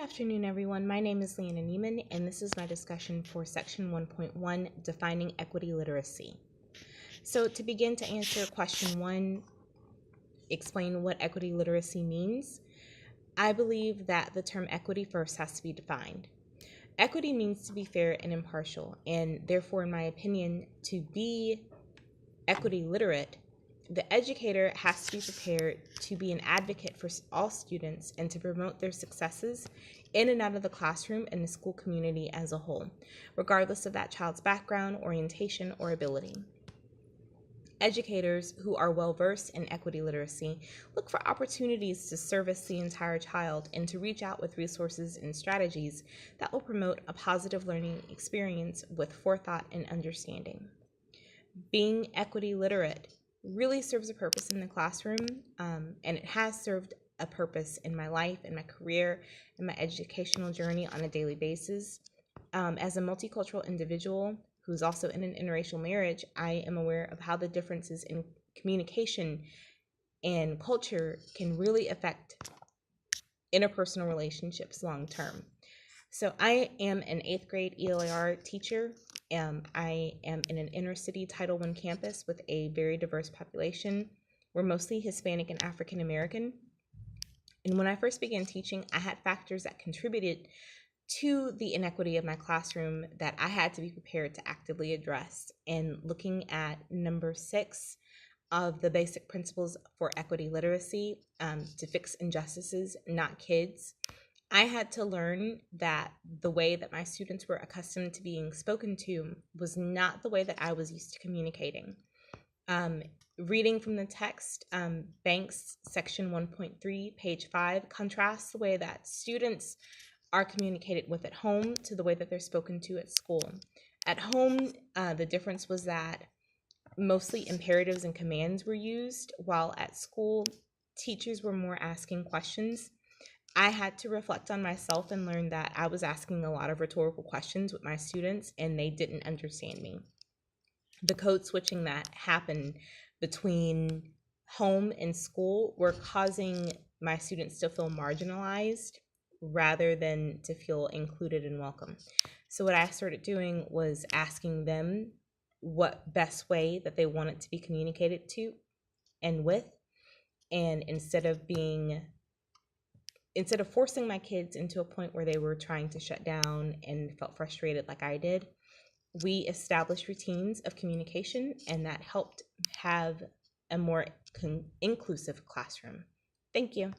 afternoon, everyone. My name is Leanna Neiman, and this is my discussion for Section 1.1, Defining Equity Literacy. So to begin to answer question 1, explain what equity literacy means, I believe that the term equity first has to be defined. Equity means to be fair and impartial, and therefore, in my opinion, to be equity literate, the educator has to be prepared to be an advocate for all students and to promote their successes in and out of the classroom and the school community as a whole, regardless of that child's background, orientation, or ability. Educators who are well-versed in equity literacy look for opportunities to service the entire child and to reach out with resources and strategies that will promote a positive learning experience with forethought and understanding. Being equity literate really serves a purpose in the classroom, and it has served a purpose in my life, in my career, in my educational journey on a daily basis. As a multicultural individual who's also in an interracial marriage, I am aware of how the differences in communication and culture can really affect interpersonal relationships long term. So I am an 8th grade ELAR teacher. I am in an inner city Title I campus with a very diverse population. We're mostly Hispanic and African American. And when I first began teaching, I had factors that contributed to the inequity of my classroom that I had to be prepared to actively address. And looking at number 6 of the basic principles for equity literacy, to fix injustices, not kids, I had to learn that the way that my students were accustomed to being spoken to was not the way that I was used to communicating. Reading from the text, Banks, section 1.3, page 5, contrasts the way that students are communicated with at home to the way that they're spoken to at school. At home, the difference was that mostly imperatives and commands were used, while at school, teachers were more asking questions. I had to reflect on myself and learn that I was asking a lot of rhetorical questions with my students and they didn't understand me. The code switching that happened between home and school were causing my students to feel marginalized rather than to feel included and welcome. So what I started doing was asking them what best way that they wanted to be communicated to and with, and instead of forcing my kids into a point where they were trying to shut down and felt frustrated like I did, we established routines of communication, and that helped have a more inclusive classroom. Thank you.